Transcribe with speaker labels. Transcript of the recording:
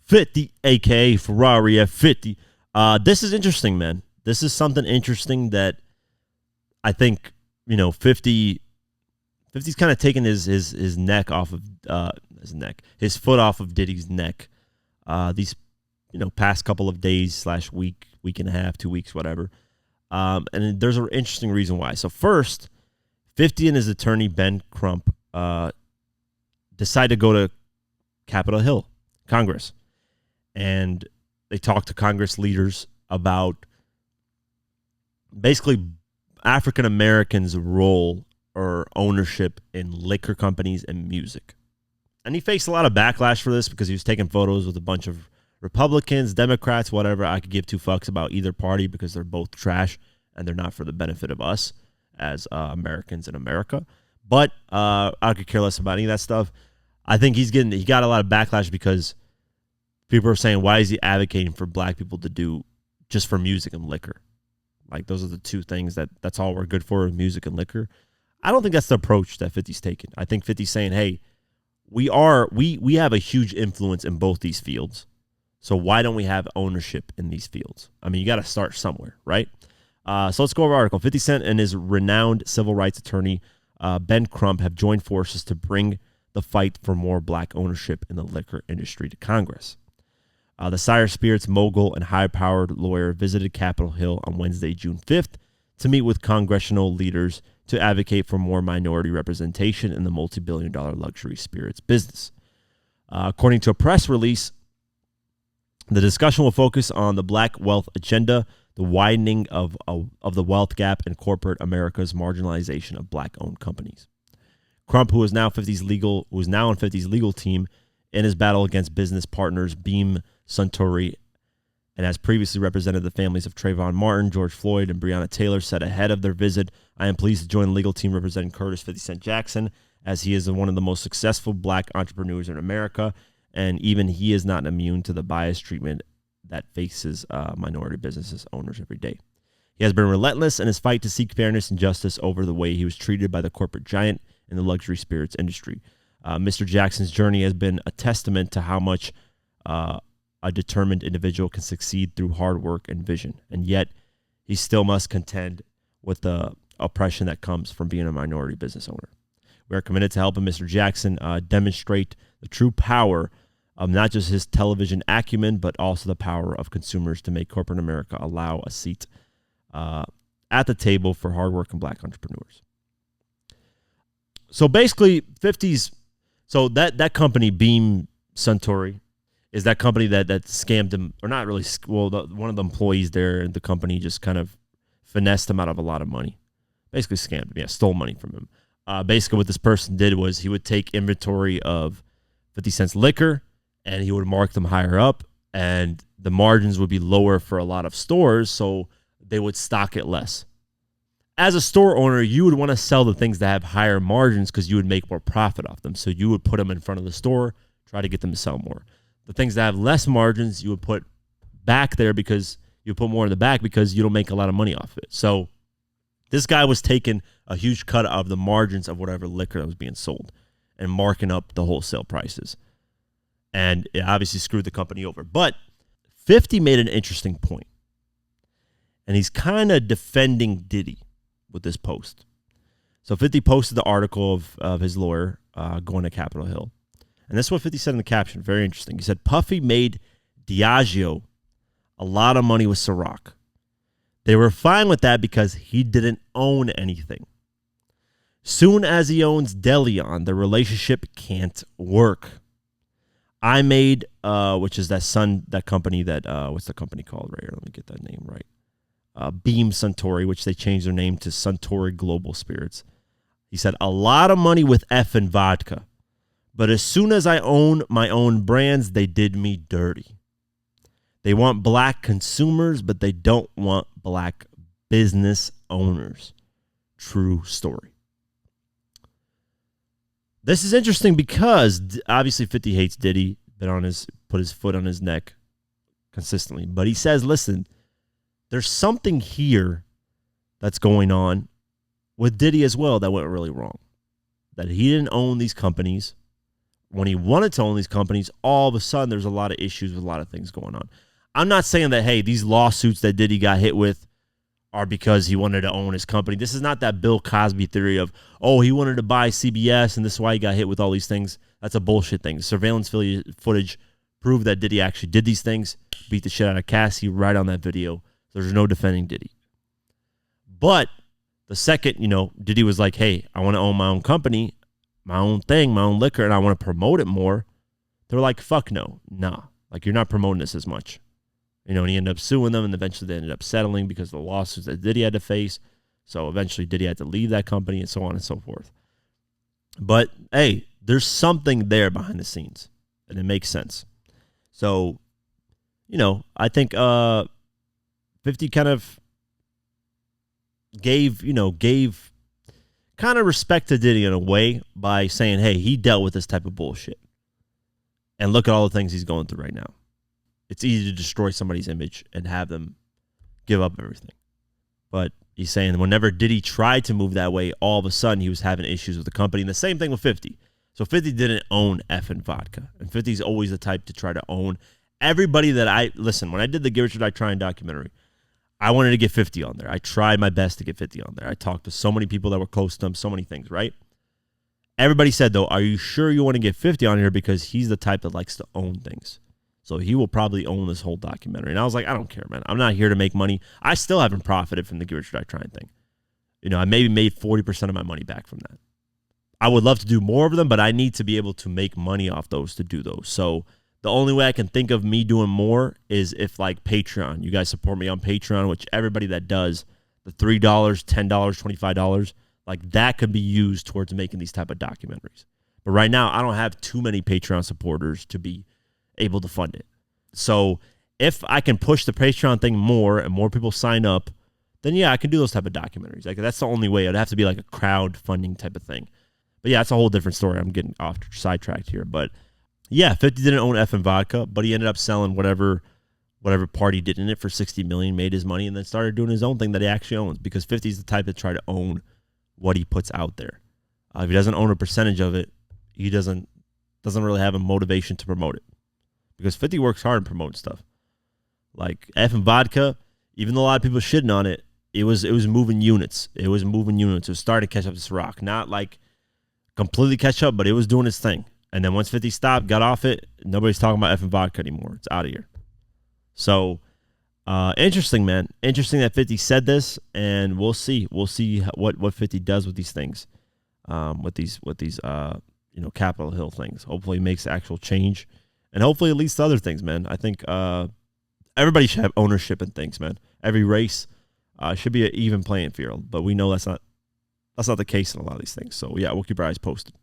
Speaker 1: 50, a.k.a. Ferrari F50. This is interesting, man. This is something interesting that I think, 50's kind of taking his neck off of his foot off of Diddy's neck. These past couple of days / week and a half, 2 weeks, whatever. And there's an interesting reason why. So first, 50 and his attorney Ben Crump decide to go to Capitol Hill, Congress, and they talk to Congress leaders about basically African Americans' role or ownership in liquor companies and music. And he faced a lot of backlash for this because he was taking photos with a bunch of Republicans, Democrats, whatever. I could give two fucks about either party because they're both trash and they're not for the benefit of us as Americans in America. But I could care less about any of that stuff. I think he got a lot of backlash because people are saying, why is he advocating for black people to do just for music and liquor? Like, those are the two things that's all we're good for, music and liquor. I don't think that's the approach that 50's taking. I think 50's saying, hey, we have a huge influence in both these fields. So why don't we have ownership in these fields? I mean, you got to start somewhere, right? So let's go over the article. 50 Cent and his renowned civil rights attorney, Ben Crump, have joined forces to bring the fight for more black ownership in the liquor industry to Congress. The Sire Spirits mogul and high-powered lawyer visited Capitol Hill on Wednesday, June 5th, to meet with congressional leaders to advocate for more minority representation in the multi-billion-dollar luxury spirits business. According to a press release, the discussion will focus on the black wealth agenda, the widening of the wealth gap, and corporate America's marginalization of black-owned companies. Crump, who is now on 50's legal team in his battle against business partners Beam Suntory, and has previously represented the families of Trayvon Martin, George Floyd, and Breonna Taylor, said ahead of their visit, I am pleased to join the legal team representing Curtis 50 Cent Jackson, as he is one of the most successful black entrepreneurs in America, and even he is not immune to the biased treatment that faces minority businesses owners every day. He has been relentless in his fight to seek fairness and justice over the way he was treated by the corporate giant in the luxury spirits industry. Mr. Jackson's journey has been a testament to how much a determined individual can succeed through hard work and vision, and yet he still must contend with the oppression that comes from being a minority business owner. We are committed to helping Mr. Jackson demonstrate the true power of not just his television acumen, but also the power of consumers to make corporate America allow a seat at the table for hardworking black entrepreneurs. So basically, 50's, so that company, Beam Suntory, is that company that scammed him, or not really, one of the employees there in the company just kind of finessed him out of a lot of money. Basically scammed him, stole money from him. Basically what this person did was he would take inventory of 50 Cent's liquor, and he would mark them higher up, and the margins would be lower for a lot of stores, so they would stock it less. As a store owner, you would want to sell the things that have higher margins because you would make more profit off them. So you would put them in front of the store, try to get them to sell more. The things that have less margins, you would put back there because you put more in the back because you don't make a lot of money off it. So this guy was taking a huge cut of the margins of whatever liquor that was being sold and marking up the wholesale prices. And it obviously screwed the company over. But 50 made an interesting point. And he's kind of defending Diddy with this post. So 50 posted the article of his lawyer going to Capitol Hill. And this is what 50 said in the caption. Very interesting. He said, Puffy made Diageo a lot of money with Ciroc. They were fine with that because he didn't own anything. Soon as he owns Deleon, the relationship can't work. I made, which is that company that, what's the company called right here? Let me get that name right. Beam Suntory, which they changed their name to Suntory Global Spirits. He said, a lot of money with effing vodka. But as soon as I own my own brands, they did me dirty. They want black consumers, but they don't want black business owners. True story. This is interesting because obviously 50 hates Diddy, put his foot on his neck consistently. But he says, listen, there's something here that's going on with Diddy as well that went really wrong. That he didn't own these companies, when he wanted to own these companies, all of a sudden there's a lot of issues with a lot of things going on. I'm not saying that, hey, these lawsuits that Diddy got hit with are because he wanted to own his company. This is not that Bill Cosby theory of, oh, he wanted to buy CBS and this is why he got hit with all these things. That's a bullshit thing. Surveillance footage proved that Diddy actually did these things, beat the shit out of Cassie right on that video. So there's no defending Diddy. But the second, Diddy was like, hey, I want to own my own company, my own thing, my own liquor, and I want to promote it more. They're like, fuck no. Nah. Like, you're not promoting this as much. And he ended up suing them, and eventually they ended up settling because of the lawsuits that Diddy had to face. So eventually Diddy had to leave that company and so on and so forth. But, hey, there's something there behind the scenes, and it makes sense. So, I think 50 kind of gave kind of respect to Diddy in a way by saying, hey, he dealt with this type of bullshit. And look at all the things he's going through right now. It's easy to destroy somebody's image and have them give up everything. But he's saying whenever Diddy tried to move that way, all of a sudden he was having issues with the company. And the same thing with 50. So 50 didn't own effing vodka. And 50's always the type to try to own everybody that listen, when I did the Give It Your Die Trying documentary, I wanted to get 50 on there. I tried my best to get 50 on there. I talked to so many people that were close to him, so many things, right? Everybody said, though, are you sure you want to get 50 on here? Because he's the type that likes to own things. So he will probably own this whole documentary. And I was like, I don't care, man. I'm not here to make money. I still haven't profited from the Give It Your Die Trying thing. I maybe made 40% of my money back from that. I would love to do more of them, but I need to be able to make money off those to do those. So the only way I can think of me doing more is if, like, Patreon. You guys support me on Patreon, which everybody that does, the $3, $10, $25, like, that could be used towards making these type of documentaries. But right now, I don't have too many Patreon supporters to be able to fund it. So if I can push the Patreon thing more and more people sign up, then yeah, I can do those type of documentaries. Like, that's the only way. It'd have to be like a crowdfunding type of thing. But yeah, it's a whole different story. I'm getting off sidetracked here. But yeah, 50 didn't own effing vodka, but he ended up selling whatever part he did in it for $60 million, made his money, and then started doing his own thing that he actually owns, because 50 is the type to try to own what he puts out there. If he doesn't own a percentage of it, he doesn't really have a motivation to promote it. Because 50 works hard in promoting stuff. Like effing vodka, even though a lot of people shitting on it, it was moving units. It was moving units. It was starting to catch up to Ciroc. Not like completely catch up, but it was doing its thing. And then once 50 stopped, got off it, nobody's talking about effing vodka anymore. It's out of here. So, interesting, man. Interesting that 50 said this, and we'll see. We'll see what 50 does with these things, with these Capitol Hill things. Hopefully, it makes actual change, and hopefully, it leads to other things, man. I think everybody should have ownership in things, man. Every race should be an even playing field, but we know that's not the case in a lot of these things. So yeah, we'll keep our eyes posted.